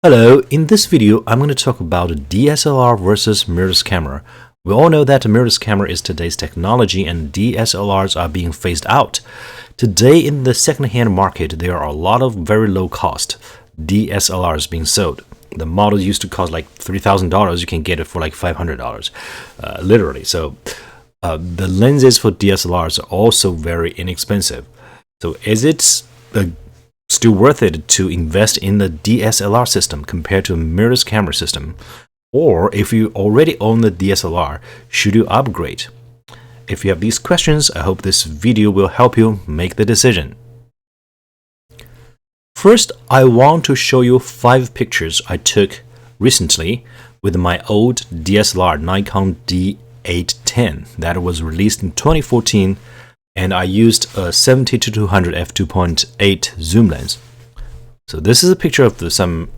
Hello, in this video I'm going to talk about DSLR versus mirrorless camera. We all know that mirrorless camera is today's technology and DSLRs are being phased out. Today in the second-hand market there are a lot of very low-cost DSLRs being sold. The model used to cost like $3,000, you can get it for like $500, literally. So the lenses for DSLRs are also very inexpensive. So is it still worth it to invest in the DSLR system compared to a mirrorless camera system? Or if you already own the DSLR, should you upgrade? If you have these questions, I hope this video will help you make the decision. First, I want to show you 5 pictures I took recently with my old DSLR Nikon D810 that was released in 2014, and I used a 70-200 f2.8 zoom lens. So this is a picture of some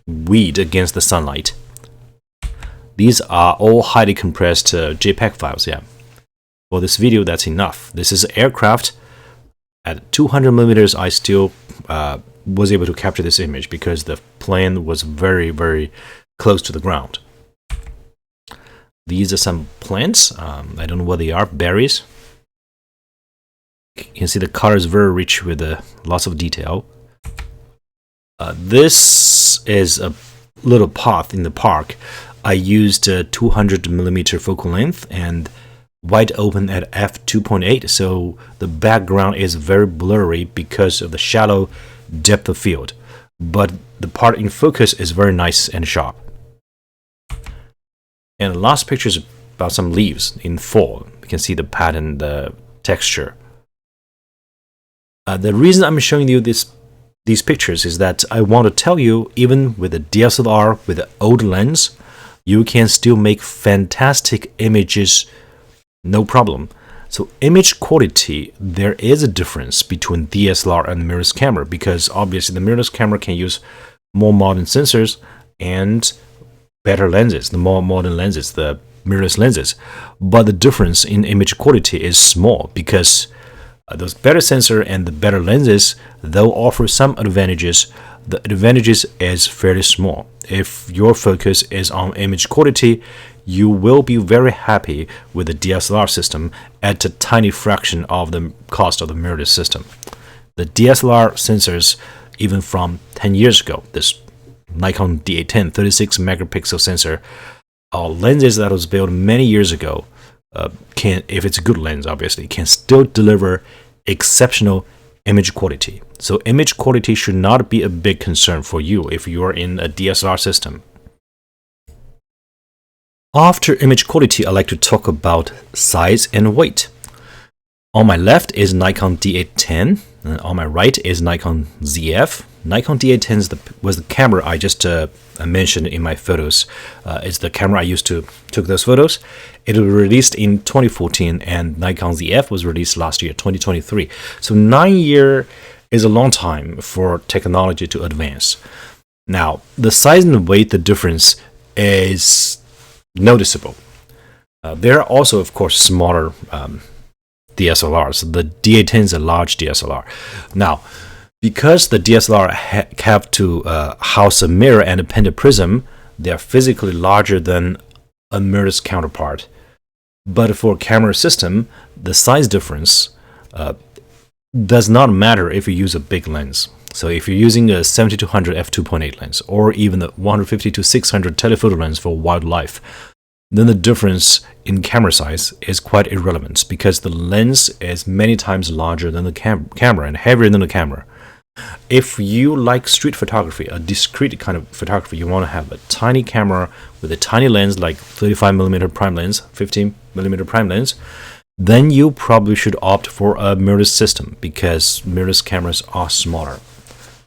weed against the sunlight. These are all highly compressed JPEG files. Yeah, for this video that's enough. This is aircraft. At 200 millimeters, I still was able to capture this image because the plane was very close to the ground. These are some plants. I don't know what they are. Berries. You can see the color is very rich with lots of detail. This is a little path in the park. I used 200 millimeter focal length and wide open at f2.8, so the background is very blurry because of the shallow depth of field, but the part in focus is very nice and sharp. And the last picture is about some leaves in fall. You can see the pattern, the texture. The reason I'm showing you these pictures is that I want to tell you, even with a DSLR with an old lens, you can still make fantastic images, no problem. So image quality, there is a difference between DSLR and mirrorless camera because obviously the mirrorless camera can use more modern sensors and better lenses, the more modern lenses, the mirrorless lenses. But the difference in image quality is small because those better sensor and the better lenses, though offer some advantages, the advantages is fairly small. If your focus is on image quality, you will be very happy with the DSLR system at a tiny fraction of the cost of the mirrorless system. The DSLR sensors, even from 10 years ago, this Nikon D810 36 megapixel sensor, lenses that was built many years ago, can, if it's a good lens obviously, can still deliver exceptional image quality. So image quality should not be a big concern for you if you are in a DSLR system. After image quality, I like to talk about size and weight. On my left is Nikon D810, and on my right is Nikon ZF. Nikon D810 was the camera I just mentioned in my photos. It's the camera I used to took those photos. It was released in 2014, and Nikon ZF was released last year, 2023. So 9 years is a long time for technology to advance. Now, the size and weight, the difference is noticeable. There are also, of course, smaller DSLRs. The D810 is a large DSLR. Now, because the DSLR have to house a mirror and a painted prism, they are physically larger than a mirrorless counterpart. But for a camera system, the size difference does not matter if you use a big lens. So if you're using a 70-200 f2.8 lens or even the 150-600 telephoto lens for wildlife, then the difference in camera size is quite irrelevant because the lens is many times larger than the camera and heavier than the camera. If you like street photography, a discrete kind of photography, you want to have a tiny camera with a tiny lens like 35mm prime lens, 15mm prime lens, then you probably should opt for a mirrorless system because mirrorless cameras are smaller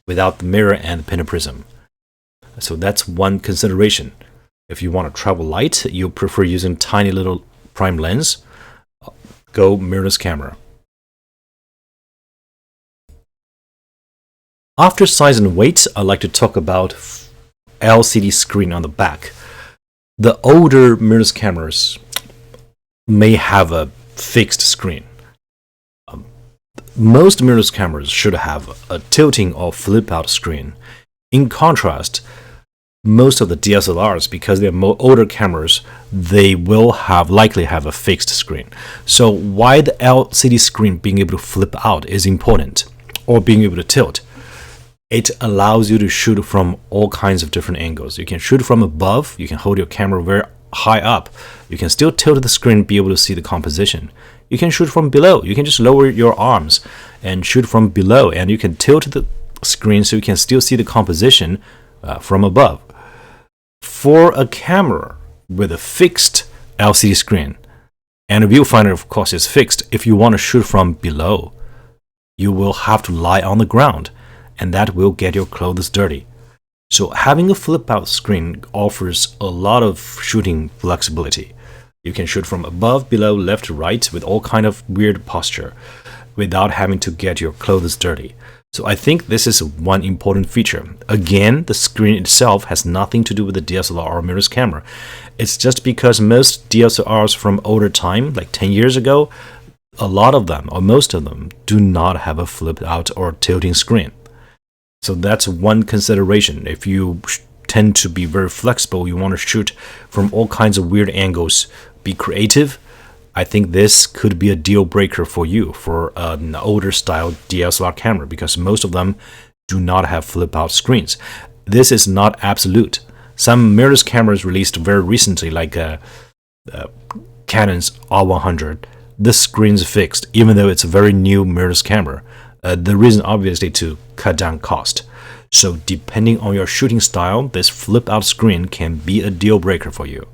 without the mirror and the painted prism. So that's one consideration. If you want to travel light, you prefer using tiny little prime lens, go mirrorless camera. After size and weight, I like to talk about LCD screen on the back. The older mirrorless cameras may have a fixed screen. Most mirrorless cameras should have a tilting or flip out screen. In contrast, most of the DSLRs, because they're older cameras, they will likely have a fixed screen. So why the LCD screen being able to flip out is important, or being able to tilt. It allows you to shoot from all kinds of different angles. You can shoot from above, you can hold your camera very high up, you can still tilt the screen, be able to see the composition. You can shoot from below, you can just lower your arms and shoot from below, and you can tilt the screen so you can still see the composition from above. For a camera with a fixed LCD screen, and a viewfinder of course is fixed, if you want to shoot from below, you will have to lie on the ground, and that will get your clothes dirty. So having a flip out screen offers a lot of shooting flexibility. You can shoot from above, below, left, right with all kind of weird posture without having to get your clothes dirty. So I think this is one important feature. Again, the screen itself has nothing to do with the DSLR or mirrorless camera. It's just because most DSLRs from older time, like 10 years ago, a lot of them, or most of them, do not have a flipped out or tilting screen. So that's one consideration. If you tend to be very flexible, you want to shoot from all kinds of weird angles, be creative, I think this could be a deal breaker for you for an older style DSLR camera, because most of them do not have flip out screens. This is not absolute. Some mirrorless cameras released very recently, like Canon's R100, the screen's fixed, even though it's a very new mirrorless camera. The reason obviously to cut down cost. So depending on your shooting style, this flip out screen can be a deal breaker for you.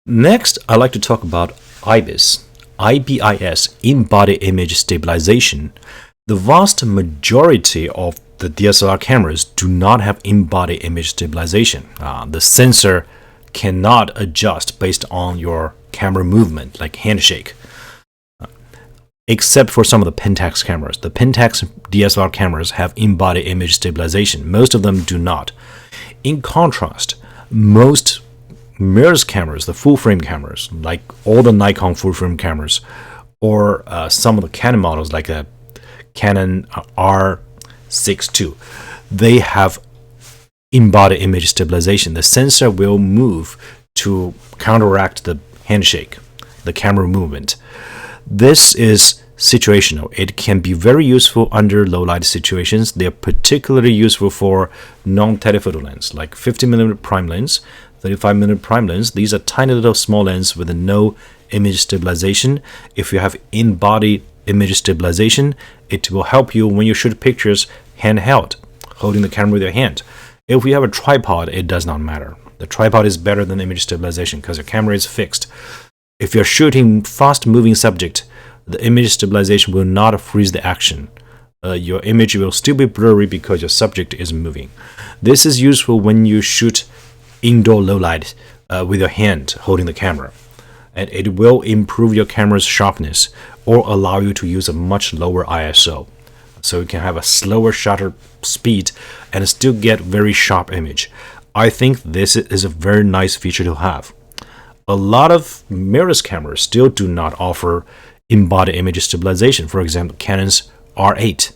Next, I'd like to talk about IBIS, in-body image stabilization. The vast majority of the DSLR cameras do not have in-body image stabilization. The sensor cannot adjust based on your camera movement, like handshake, except for some of the Pentax cameras. The Pentax DSLR cameras have in-body image stabilization. Most of them do not. In contrast, most mirrorless cameras, the full-frame cameras, like all the Nikon full-frame cameras, or some of the Canon models, like a Canon R6 II, they have in-body image stabilization. The sensor will move to counteract the handshake, the camera movement. This is situational. It can be very useful under low light situations. They are particularly useful for non-telephoto lens, like 50mm prime lens, 35mm prime lens. These are tiny little small lens with no image stabilization. If you have in-body image stabilization, it will help you when you shoot pictures handheld, holding the camera with your hand. If you have a tripod, it does not matter. The tripod is better than image stabilization because your camera is fixed. If you're shooting fast-moving subject, the image stabilization will not freeze the action. Your image will still be blurry because your subject is moving. This is useful when you shoot indoor low light with your hand holding the camera, and it will improve your camera's sharpness or allow you to use a much lower ISO, so you can have a slower shutter speed and still get very sharp image. I think this is a very nice feature to have. A lot of mirrorless cameras still do not offer in-body image stabilization. For example, Canon's R8,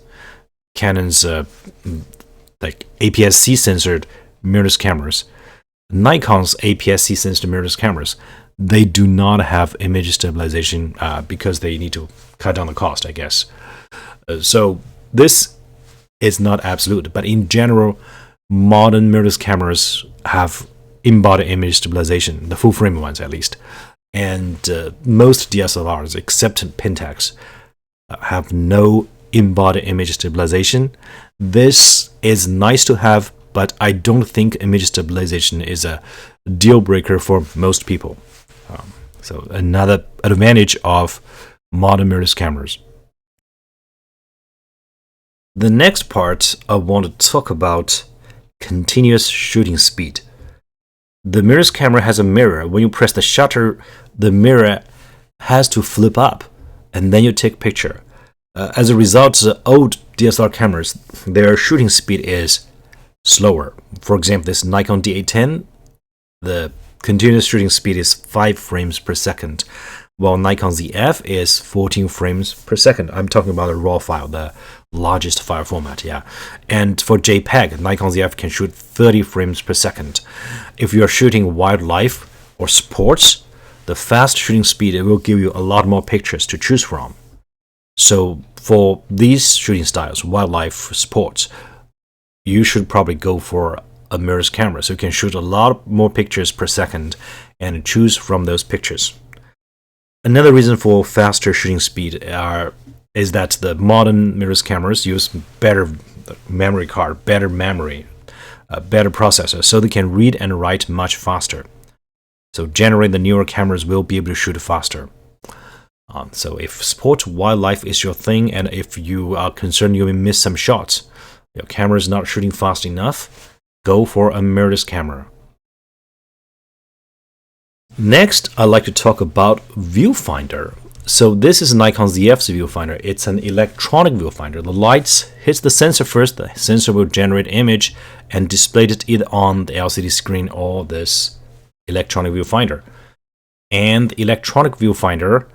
Canon's like APS-C censored mirrorless cameras, Nikon's APS-C censored mirrorless cameras, they do not have image stabilization because they need to cut down the cost, I guess. So this is not absolute, but in general, modern mirrorless cameras have in-body image stabilization, the full-frame ones at least. And most DSLRs, except Pentax, have no in-body image stabilization. This is nice to have, but I don't think image stabilization is a deal breaker for most people. So another advantage of modern mirrorless cameras. The next part I want to talk about continuous shooting speed. The mirrorless camera has a mirror. When you press the shutter, the mirror has to flip up, and then you take picture. As a result, old DSLR cameras, their shooting speed is slower. For example, this Nikon D810, the continuous shooting speed is 5 frames per second. while Nikon ZF is 14 frames per second. I'm talking about the RAW file, the largest file format, yeah. And for JPEG, Nikon ZF can shoot 30 frames per second. If you're shooting wildlife or sports, the fast shooting speed, it will give you a lot more pictures to choose from. So for these shooting styles, wildlife, sports, you should probably go for a mirrorless camera, so you can shoot a lot more pictures per second and choose from those pictures. Another reason for faster shooting speed is that the modern mirrorless cameras use better memory card, better memory, better processor, so they can read and write much faster. So generally, the newer cameras will be able to shoot faster. So if sport, wildlife is your thing, and if you are concerned you will miss some shots, your camera is not shooting fast enough, go for a mirrorless camera. Next, I'd like to talk about viewfinder. So this is Nikon ZF's viewfinder. It's an electronic viewfinder. The lights hit the sensor first. The sensor will generate image and display it either on the LCD screen or this electronic viewfinder. And the electronic viewfinder,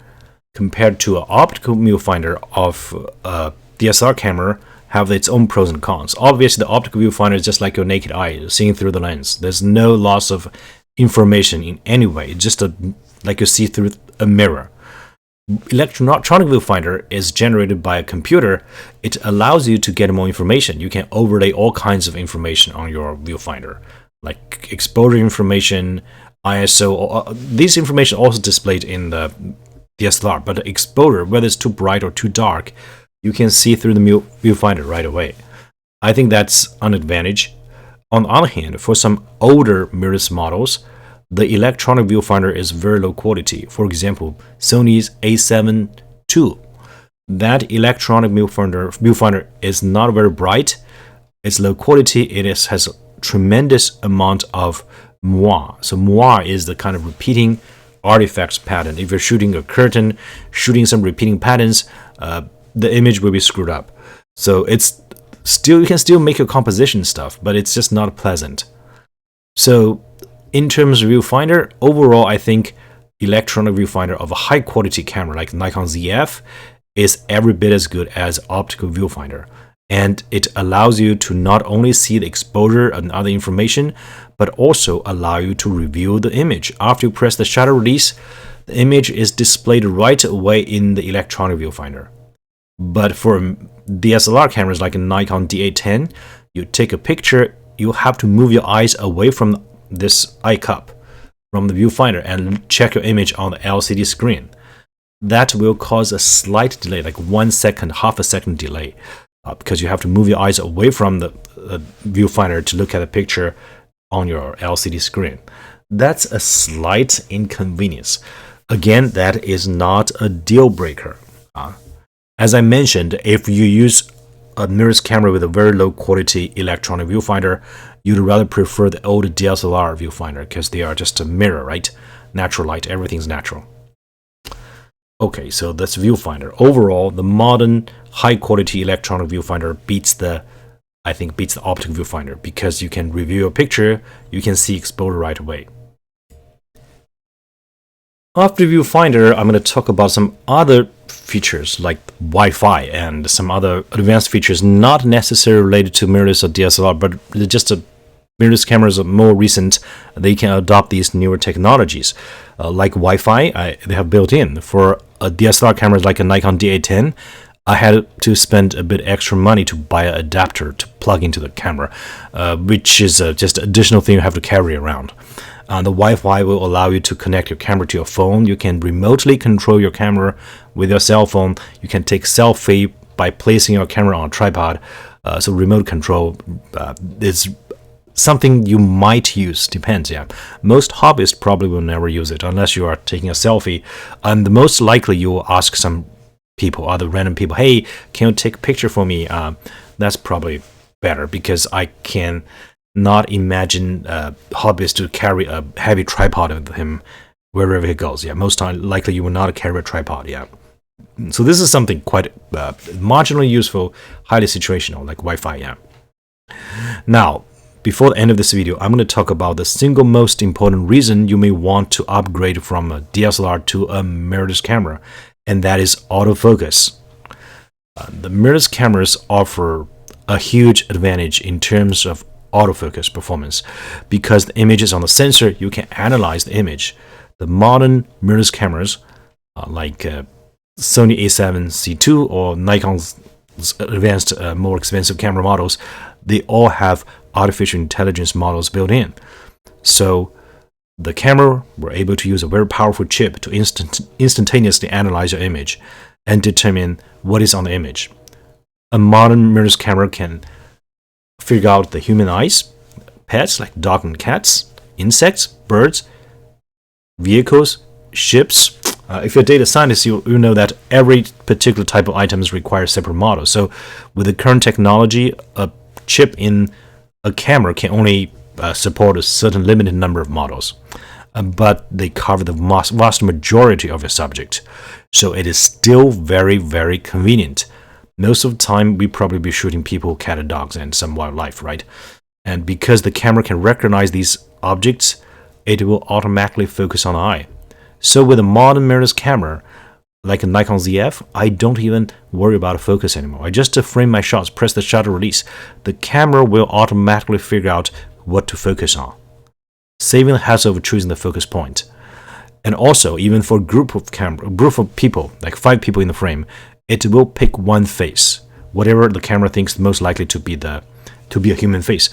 compared to an optical viewfinder of a DSLR camera, have its own pros and cons. Obviously, the optical viewfinder is just like your naked eye, seeing through the lens. There's no loss of information in any way. It's just like you see through a mirror. Electronic viewfinder is generated by a computer. It allows you to get more information. You can overlay all kinds of information on your viewfinder, like exposure information, ISO. These information also displayed in the DSLR, but the exposure, whether it's too bright or too dark, you can see through the viewfinder right away. I think that's an advantage. On the other hand, for some older mirrorless models, the electronic viewfinder is very low quality. For example, Sony's A7 II. That electronic viewfinder is not very bright. It's low quality. It has a tremendous amount of moire. So moire is the kind of repeating artifacts pattern. If you're shooting a curtain, shooting some repeating patterns, the image will be screwed up. So it's still, you can still make your composition stuff, but it's just not pleasant. So in terms of viewfinder, overall, I think electronic viewfinder of a high quality camera like Nikon ZF is every bit as good as optical viewfinder. And it allows you to not only see the exposure and other information, but also allow you to review the image. After you press the shutter release, the image is displayed right away in the electronic viewfinder. But for DSLR cameras like a Nikon D810, you take a picture, you have to move your eyes away from this eye cup, from the viewfinder, and check your image on the LCD screen. That will cause a slight delay, like 1 second, half a second delay, because you have to move your eyes away from the viewfinder to look at the picture on your LCD screen. That's a slight inconvenience. Again, that is not a deal breaker. As I mentioned, if you use a mirrorless camera with a very low quality electronic viewfinder, you'd rather prefer the old DSLR viewfinder because they are just a mirror, right? Natural light, everything's natural. Okay, so that's viewfinder. Overall, the modern high quality electronic viewfinder beats the optical viewfinder because you can review a picture, you can see exposure right away. After viewfinder, I'm going to talk about some other features like Wi-Fi and some other advanced features not necessarily related to mirrorless or DSLR, but just mirrorless cameras are more recent. They can adopt these newer technologies. Like Wi-Fi, they have built in. For a DSLR cameras like a Nikon D810, I had to spend a bit extra money to buy an adapter to plug into the camera, which is just an additional thing you have to carry around. The Wi-Fi will allow you to connect your camera to your phone. You can remotely control your camera with your cell phone. You can take selfie by placing your camera on a tripod. So remote control is something you might use, depends, yeah. Most hobbyists probably will never use it unless you are taking a selfie. And most likely you will ask some people, other random people, hey, can you take a picture for me? That's probably better because I can not imagine hobbyists to carry a heavy tripod with him wherever he goes. Yeah, most likely you will not carry a tripod. Yeah, so this is something quite marginally useful, highly situational, like Wi-Fi. Yeah. Now, before the end of this video, I'm going to talk about the single most important reason you may want to upgrade from a DSLR to a mirrorless camera, and that is autofocus. The mirrorless cameras offer a huge advantage in terms of autofocus performance because the image is on the sensor. You can analyze the image. The modern mirrorless cameras, like Sony A7C2 or Nikon's advanced, more expensive camera models, they all have artificial intelligence models built in. So the camera were able to use a very powerful chip to instantaneously analyze your image and determine what is on the image. A modern mirrorless camera can figure out the human eyes, pets like dogs and cats, insects, birds, vehicles, ships. If you're a data scientist, you know that every particular type of items requires separate models. So with the current technology, a chip in a camera can only support a certain limited number of models, but they cover the vast majority of your subject. So it is still very, very convenient. Most of the time, we probably be shooting people, cat and dogs, and some wildlife, right? And because the camera can recognize these objects, it will automatically focus on the eye. So with a modern mirrorless camera, like a Nikon ZF, I don't even worry about focus anymore. I just frame my shots, press the shutter release. The camera will automatically figure out what to focus on, saving the hassle of choosing the focus point. And also, even for a group of people, like 5 people in the frame, it will pick one face, whatever the camera thinks most likely to be a human face.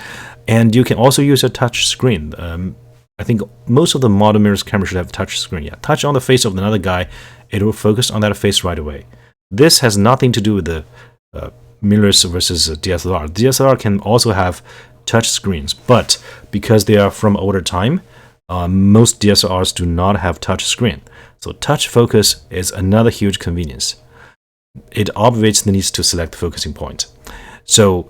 And you can also use a touch screen. I think most of the modern mirrorless cameras should have a touch screen. Yeah, touch on the face of another guy, it will focus on that face right away. This has nothing to do with the mirrorless versus DSLR. DSLR can also have touch screens, but because they are from older time, most DSLRs do not have touch screen. So touch focus is another huge convenience. It obviates the need to select the focusing point. So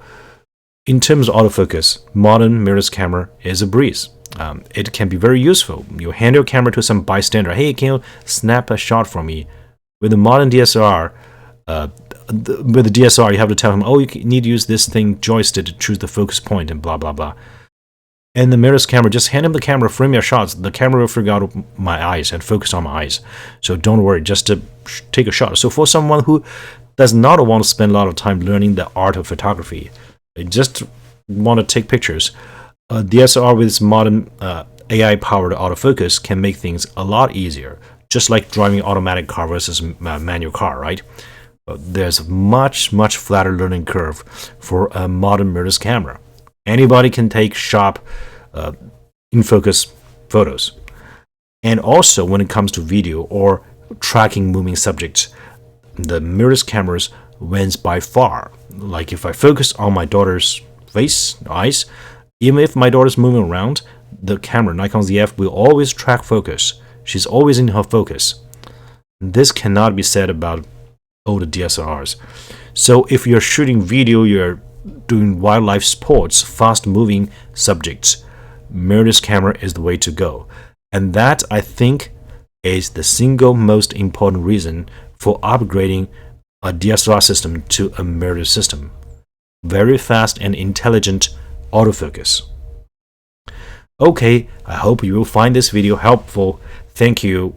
in terms of autofocus, modern mirrorless camera is a breeze. It can be very useful. You hand your camera to some bystander. Hey, can you snap a shot for me? With the modern DSLR, you have to tell him, oh, you need to use this thing joystick to choose the focus point and blah, blah, blah. And the mirrorless camera, just hand him the camera, frame your shots. The camera will figure out my eyes and focus on my eyes. So don't worry, just to take a shot. So for someone who does not want to spend a lot of time learning the art of photography, they just want to take pictures, DSLR with its modern AI-powered autofocus can make things a lot easier, just like driving automatic car versus manual car, right? There's a much flatter learning curve for a modern mirrorless camera. Anybody can take sharp, in-focus photos. And also, when it comes to video or tracking moving subjects, the mirrorless cameras wins by far. Like if I focus on my daughter's face, eyes, even if my daughter's moving around, the camera, Nikon ZF, will always track focus. She's always in her focus. This cannot be said about older DSLRs. So if you're shooting video, you're doing wildlife sports, fast-moving subjects, mirrorless camera is the way to go. And that, I think, is the single most important reason for upgrading a DSLR system to a mirrorless system. Very fast and intelligent autofocus. Okay, I hope you will find this video helpful. Thank you.